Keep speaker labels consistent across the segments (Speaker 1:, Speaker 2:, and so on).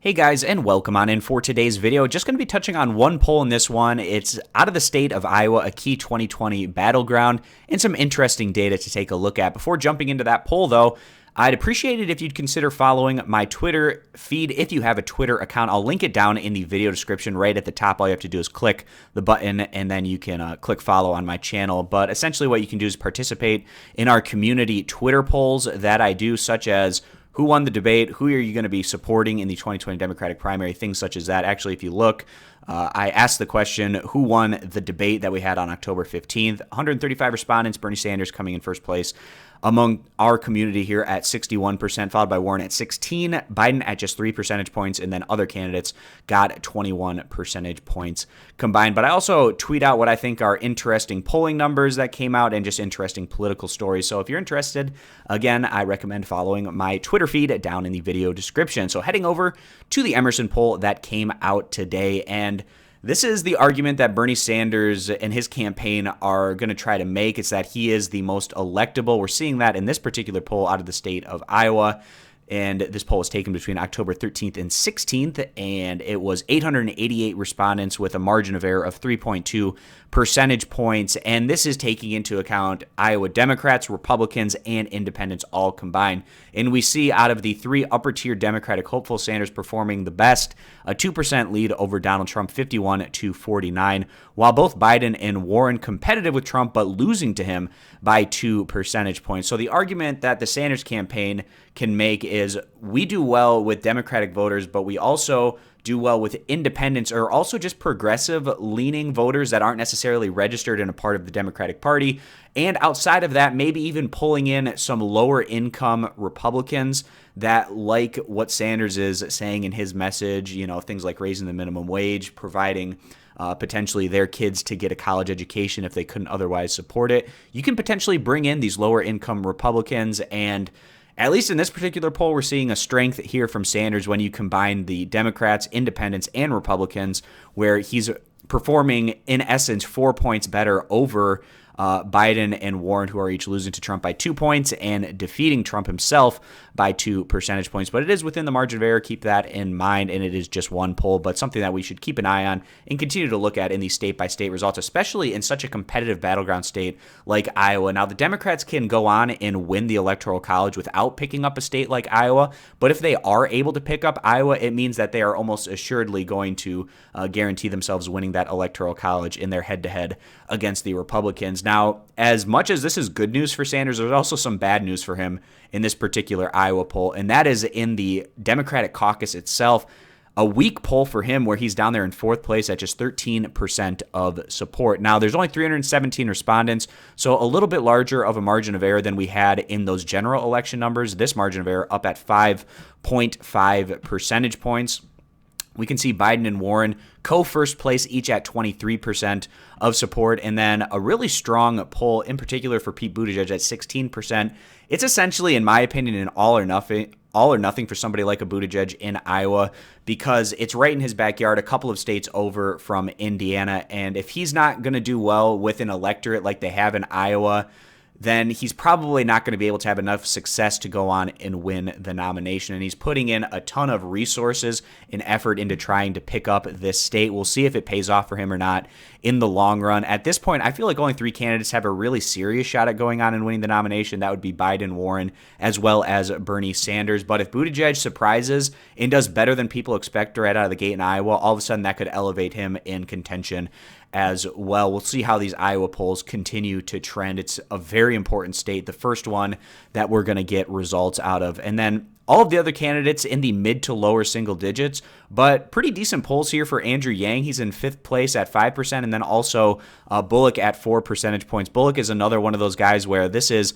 Speaker 1: Hey guys, and welcome on in for today's video. Just going to be touching on one poll in this one. It's out of the state of Iowa, a key 2020 battleground, and some interesting data to take a look at. Before jumping into that poll, though, I'd appreciate it if you'd consider following my Twitter feed if you have a Twitter account. I'll link it down in the video description right at the top. All you have to do is click the button, and then you can click follow on my channel. But essentially what you can do is participate in our community Twitter polls that I do, such as who won the debate? Who are you going to be supporting in the 2020 Democratic primary? Things such as that. Actually, if you look, I asked the question, who won the debate that we had on October 15th? 135 respondents, Bernie Sanders coming in first place among our community here at 61%, followed by Warren at 16%, Biden at just 3 percentage points, and then other candidates got 21 percentage points combined. But I also tweet out what I think are interesting polling numbers that came out and just interesting political stories. So if you're interested, again, I recommend following my Twitter feed down in the video description. So heading over to the Emerson poll that came out today, and this is the argument that Bernie Sanders and his campaign are going to try to make. It's that he is the most electable. We're seeing that in this particular poll out of the state of Iowa. And this poll was taken between October 13th and 16th, and it was 888 respondents with a margin of error of 3.2 percentage points. And this is taking into account Iowa Democrats, Republicans, and independents all combined. And we see out of the three upper-tier Democratic hopefuls, Sanders performing the best, a 2% lead over Donald Trump, 51-49, while both Biden and Warren competitive with Trump but losing to him by 2 percentage points. So the argument that the Sanders campaign can make is we do well with Democratic voters, but we also do well with independents or also just progressive-leaning voters that aren't necessarily registered in a part of the Democratic Party. And outside of that, maybe even pulling in some lower-income Republicans that like what Sanders is saying in his message, you know, things like raising the minimum wage, providing potentially their kids to get a college education if they couldn't otherwise support it. You can potentially bring in these lower-income Republicans, and at least in this particular poll, we're seeing a strength here from Sanders when you combine the Democrats, independents, and Republicans, where he's performing, in essence, 4 points better over Biden and Warren, who are each losing to Trump by 2 points and defeating Trump himself by 2 percentage points. But it is within the margin of error. Keep that in mind, and it is just one poll, but something that we should keep an eye on and continue to look at in these state-by-state results, especially in such a competitive battleground state like Iowa. Now, the Democrats can go on and win the Electoral College without picking up a state like Iowa, but if they are able to pick up Iowa, it means that they are almost assuredly going to guarantee themselves winning that Electoral College in their head-to-head against the Republicans. Now, as much as this is good news for Sanders, there's also some bad news for him in this particular Iowa poll, and that is in the Democratic caucus itself. A weak poll for him where he's down there in fourth place at just 13% of support. Now, there's only 317 respondents, so a little bit larger of a margin of error than we had in those general election numbers. This margin of error up at 5.5 percentage points. We can see Biden and Warren co-first place each at 23% of support, and then a really strong poll in particular for Pete Buttigieg at 16%. It's essentially, in my opinion, an all or nothing for somebody like a Buttigieg in Iowa because it's right in his backyard, a couple of states over from Indiana, and if he's not going to do well with an electorate like they have in Iowa, then he's probably not going to be able to have enough success to go on and win the nomination. And he's putting in a ton of resources and effort into trying to pick up this state. We'll see if it pays off for him or not in the long run. At this point, I feel like only three candidates have a really serious shot at going on and winning the nomination. That would be Biden, Warren, as well as Bernie Sanders. But if Buttigieg surprises and does better than people expect right out of the gate in Iowa, all of a sudden that could elevate him in contention as well. We'll see how these Iowa polls continue to trend. It's a very important state, the first one that we're going to get results out of. And then all of the other candidates in the mid to lower single digits, but pretty decent polls here for Andrew Yang. He's in fifth place at 5%, and then also Bullock at 4 percentage points. Bullock is another one of those guys where this is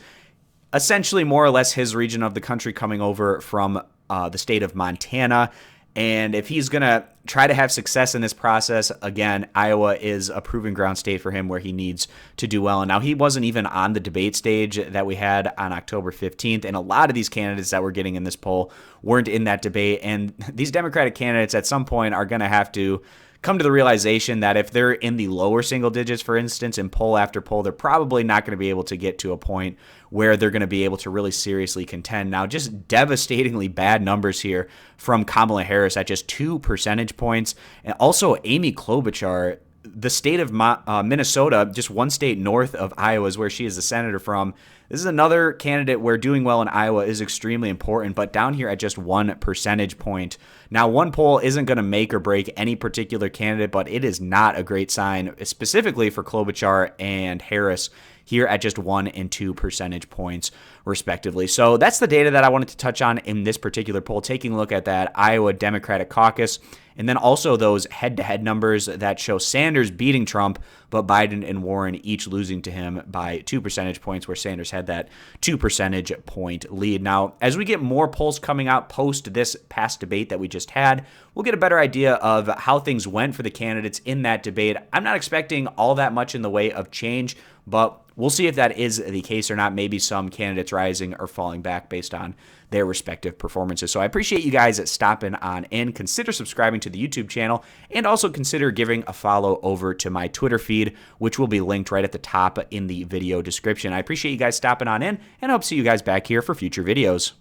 Speaker 1: essentially more or less his region of the country coming over from the state of Montana. And if he's going to try to have success in this process. Again, Iowa is a proving ground state for him where he needs to do well. And now he wasn't even on the debate stage that we had on October 15th. And a lot of these candidates that we're getting in this poll weren't in that debate. And these Democratic candidates at some point are going to have to come to the realization that if they're in the lower single digits, for instance, in poll after poll, they're probably not going to be able to get to a point where they're going to be able to really seriously contend. Now, just devastatingly bad numbers here from Kamala Harris at just 2 percentage points. And also Amy Klobuchar, the state of Minnesota, just one state north of Iowa is where she is the senator from. This is another candidate where doing well in Iowa is extremely important, but down here at just 1 percentage point. Now, one poll isn't going to make or break any particular candidate, but it is not a great sign, specifically for Klobuchar and Harris here at just 1 and 2 percentage points, respectively. So that's the data that I wanted to touch on in this particular poll, taking a look at that Iowa Democratic Caucus, and then also those head-to-head numbers that show Sanders beating Trump, but Biden and Warren each losing to him by 2 percentage points, where Sanders had that 2 percentage point lead. Now, as we get more polls coming out post this past debate that we just had, we'll get a better idea of how things went for the candidates in that debate. I'm not expecting all that much in the way of change, but we'll see if that is the case or not. Maybe some candidates rising or falling back based on their respective performances. So I appreciate you guys stopping on in. Consider subscribing to the YouTube channel, and also consider giving a follow over to my Twitter feed, which will be linked right at the top in the video description. I appreciate you guys stopping on in, and I hope to see you guys back here for future videos.